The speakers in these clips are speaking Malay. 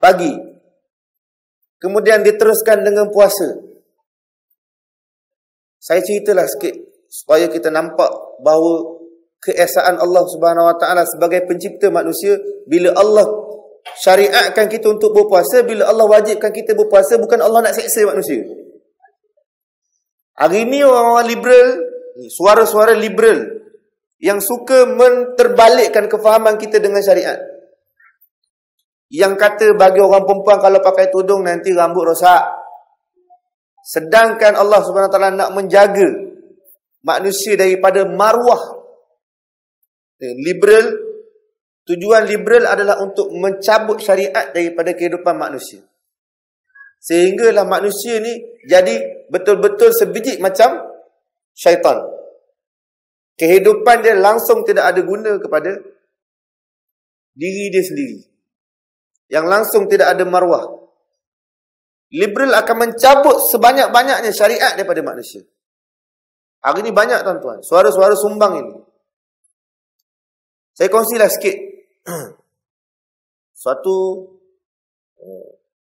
pagi. Kemudian diteruskan dengan puasa. Saya ceritalah sikit supaya kita nampak bahawa keesaan Allah Subhanahu Wa Taala sebagai pencipta manusia. Bila Allah syariatkan kita untuk berpuasa, bila Allah wajibkan kita berpuasa, bukan Allah nak seksa manusia. Hari ini orang-orang liberal, suara-suara liberal yang suka menterbalikkan kefahaman kita dengan syariat. Yang kata bagi orang perempuan kalau pakai tudung nanti rambut rosak. Sedangkan Allah Subhanahu Wa Taala nak menjaga manusia daripada maruah. Liberal, tujuan liberal adalah untuk mencabut syariat daripada kehidupan manusia. Sehinggalah manusia ni jadi betul-betul sebiji macam syaitan. Kehidupan dia langsung tidak ada guna kepada diri dia sendiri. Yang langsung tidak ada maruah. Liberal akan mencabut sebanyak-banyaknya syariat daripada manusia. Hari ini banyak tuan-tuan, suara-suara sumbang ini. Saya kongsilah sikit suatu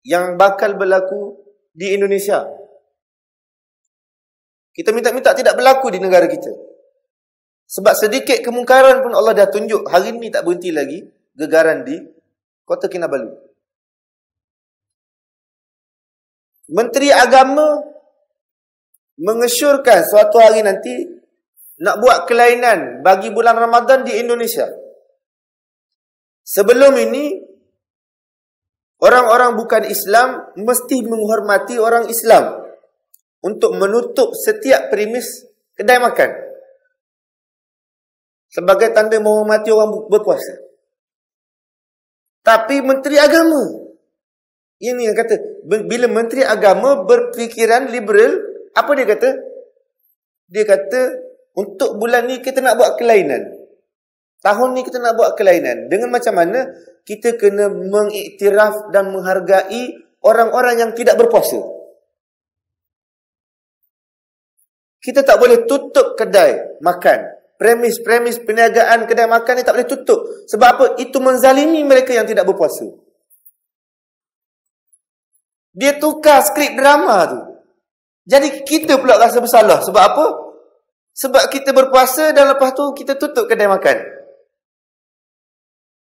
yang bakal berlaku di Indonesia. Kita minta-minta tidak berlaku di negara kita. Sebab sedikit kemungkaran pun Allah dah tunjuk. Hari ini tak berhenti lagi gegaran di Kota Kinabalu. Menteri Agama mengesyorkan suatu hari nanti nak buat kelainan bagi bulan Ramadan di Indonesia. Sebelum ini, orang-orang bukan Islam mesti menghormati orang Islam untuk menutup setiap premis kedai makan sebagai tanda menghormati orang berpuasa. Tapi Menteri Agama, ini yang kata, bila Menteri Agama berfikiran liberal, apa dia kata? Dia kata, untuk bulan ni kita nak buat kelainan. Tahun ni kita nak buat kelainan. Dengan macam mana kita kena mengiktiraf dan menghargai orang-orang yang tidak berpuasa. Kita tak boleh tutup kedai makan. Premis-premis perniagaan kedai makan ni tak boleh tutup. Sebab apa? Itu menzalimi mereka yang tidak berpuasa. Dia tukar skrip drama tu. Jadi kita pula rasa bersalah. Sebab apa? Sebab kita berpuasa dan lepas tu kita tutup kedai makan.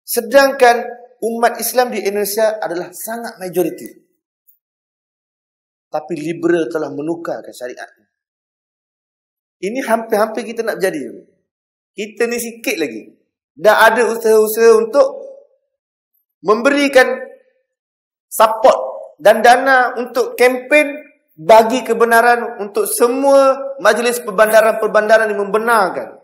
Sedangkan umat Islam di Indonesia adalah sangat majoriti. Tapi liberal telah menukarkan syariat. Ini hampir-hampir kita nak jadi. Kita ni sikit lagi. Dah ada usaha-usaha untuk memberikan support dan dana untuk kempen bagi kebenaran untuk semua majlis perbandaran-perbandaran yang membenarkan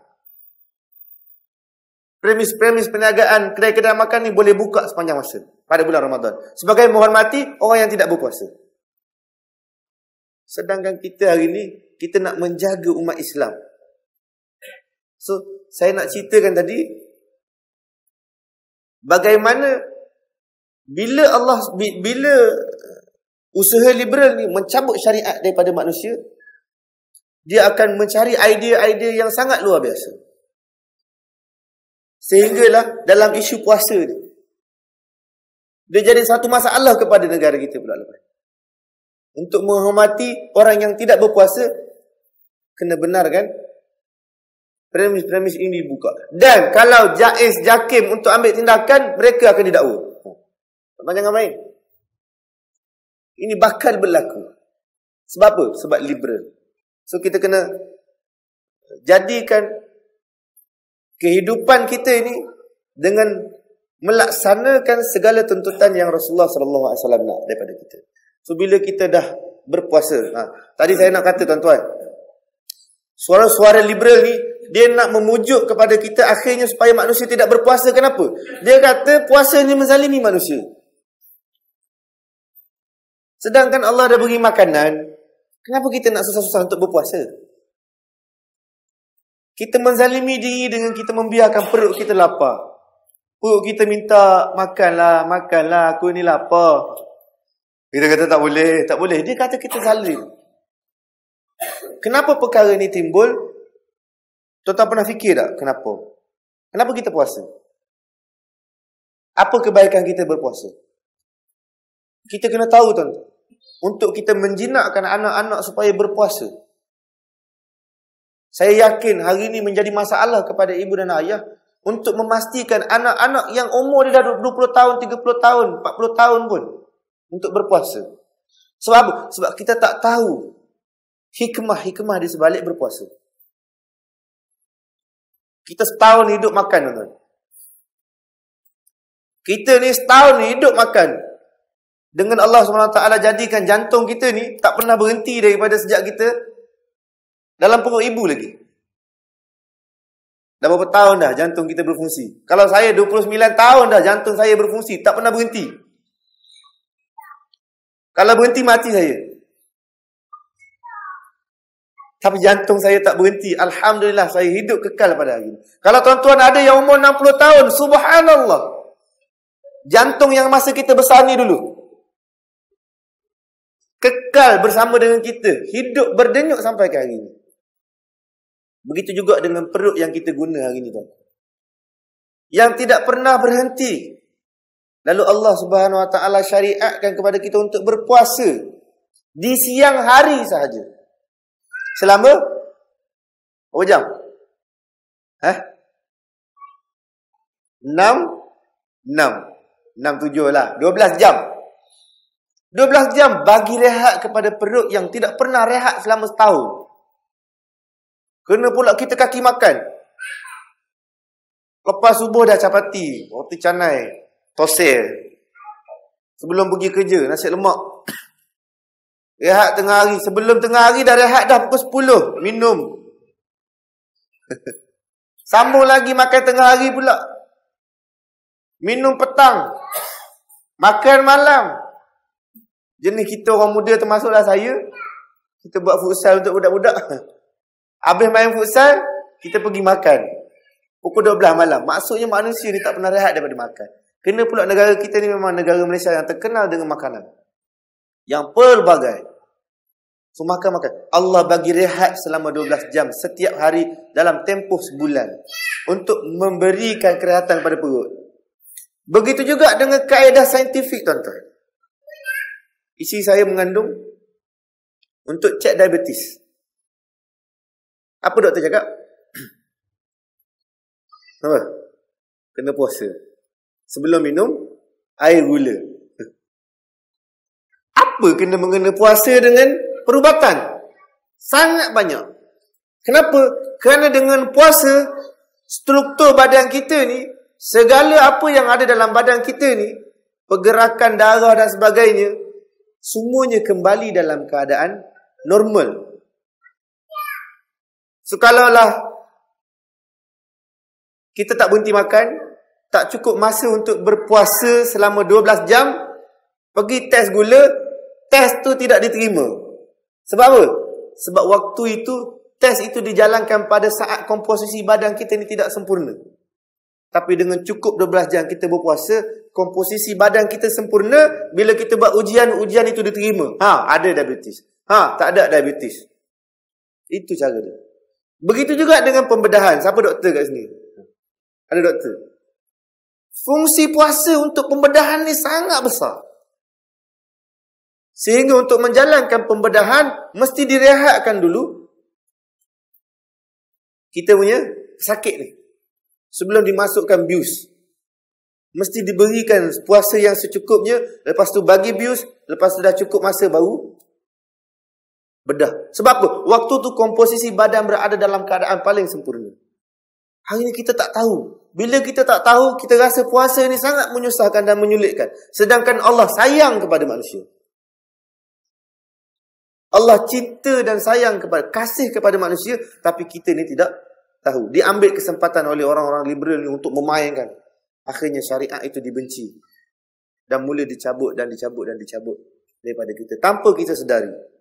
premis-premis perniagaan kedai-kedai makan ni boleh buka sepanjang masa pada bulan Ramadan sebagai menghormati orang yang tidak berpuasa. Sedangkan kita hari ni kita nak menjaga umat Islam. So saya nak ceritakan tadi bagaimana bila usaha liberal ni mencabut syariat daripada manusia, dia akan mencari idea-idea yang sangat luar biasa. Sehinggalah dalam isu puasa ni, dia jadi satu masalah kepada negara kita pula lepas. Untuk menghormati orang yang tidak berpuasa, kena benarkan premis-premis ini dibuka. Dan kalau Jaiz Jakim untuk ambil tindakan, mereka akan didakwa. Jangan main. Ini bakal berlaku. Sebab apa? Sebab liberal. So kita kena jadikan kehidupan kita ini dengan melaksanakan segala tuntutan yang Rasulullah SAW nak daripada kita. So bila kita dah berpuasa, tadi saya nak kata tuan-tuan, suara-suara liberal ni dia nak memujuk kepada kita akhirnya supaya manusia tidak berpuasa. Kenapa? Dia kata puasa ni menzalimi manusia. Sedangkan Allah dah beri makanan, kenapa kita nak susah-susah untuk berpuasa? Kita menzalimi diri dengan kita membiarkan perut kita lapar. Perut kita minta, makanlah, aku ni lapar. Kita kata tak boleh, tak boleh. Dia kata kita zalim. Kenapa perkara ni timbul? Tuan-tuan pernah fikir tak kenapa? Kenapa kita puasa? Apa kebaikan kita berpuasa? Kita kena tahu tuan-tuan. Untuk kita menjinakkan anak-anak supaya berpuasa. Saya yakin hari ini menjadi masalah kepada ibu dan ayah untuk memastikan anak-anak yang umur dia dah 20 tahun, 30 tahun, 40 tahun pun untuk berpuasa. Sebab kita tak tahu hikmah di sebalik berpuasa. Kita setahun hidup makan, tuan-tuan. Kita ni setahun hidup makan. Dengan Allah SWT jadikan jantung kita ni tak pernah berhenti daripada sejak kita dalam perut ibu lagi. Dah berapa tahun dah jantung kita berfungsi. Kalau saya 29 tahun dah jantung saya berfungsi, tak pernah berhenti. Kalau berhenti mati saya. Tapi jantung saya tak berhenti. Alhamdulillah saya hidup kekal pada hari ini. Kalau tuan-tuan ada yang umur 60 tahun, subhanallah. Jantung yang masa kita besar ni dulu kekal bersama dengan kita, hidup berdenyut sampai ke hari ini. Begitu juga dengan perut yang kita guna hari ini, tuan. Yang tidak pernah berhenti. Lalu Allah Subhanahu Wa Taala syariatkan kepada kita untuk berpuasa di siang hari sahaja. Selama berapa jam? 6-7 lah. 12 jam. 12 jam bagi rehat kepada perut yang tidak pernah rehat selama setahun. Kena pula kita kaki makan. Lepas subuh dah capati, roti canai, tosel. Sebelum pergi kerja, nasi lemak. Rehat tengah hari. Sebelum tengah hari dah rehat dah pukul 10. Minum. Sambung lagi makan tengah hari pula. Minum petang. Makan malam. Jenis kita orang muda termasuklah saya. Kita buat futsal untuk budak-budak. Habis main futsal, kita pergi makan. Pukul 12 malam. Maksudnya manusia ni tak pernah rehat daripada makan. Kena pula negara kita ni memang negara Malaysia yang terkenal dengan makanan. Yang pelbagai. So makan. Allah bagi rehat selama 12 jam setiap hari dalam tempoh sebulan. Untuk memberikan kerehatan pada perut. Begitu juga dengan kaedah saintifik, tuan-tuan. Isteri saya mengandung untuk cek diabetes. Apa doktor cakap? Apa? Kena puasa. Sebelum minum air gula. Apa kena mengena puasa dengan perubatan? Sangat banyak. Kenapa? Kerana dengan puasa, struktur badan kita ni, segala apa yang ada dalam badan kita ni, pergerakan darah dan sebagainya, semuanya kembali dalam keadaan normal. So kalaulah kita tak berhenti makan, tak cukup masa untuk berpuasa selama 12 jam, pergi test gula, test tu tidak diterima. Sebab apa? Sebab waktu itu, test itu dijalankan pada saat komposisi badan kita ni tidak sempurna. Tapi dengan cukup 12 jam kita berpuasa, komposisi badan kita sempurna. Bila kita buat ujian itu diterima. Ada diabetes. Tak ada diabetes. Itu cara dia. Begitu juga dengan pembedahan. Siapa doktor kat sini? Ada doktor. Fungsi puasa untuk pembedahan ni sangat besar. Sehingga untuk menjalankan pembedahan, mesti direhatkan dulu kita punya sakit ni. Sebelum dimasukkan bius. Mesti diberikan puasa yang secukupnya. Lepas tu bagi bius. Lepas tu dah cukup masa baru bedah. Sebab apa? Waktu tu komposisi badan berada dalam keadaan paling sempurna. Hari ni kita tak tahu. Bila kita tak tahu, kita rasa puasa ni sangat menyusahkan dan menyulitkan. Sedangkan Allah sayang kepada manusia. Allah cinta dan sayang kasih kepada manusia. Tapi kita ni tidak tahu. Diambil kesempatan oleh orang-orang liberal ni untuk memainkan. Akhirnya syariat itu dibenci. Dan mula dicabut daripada kita. Tanpa kita sedari.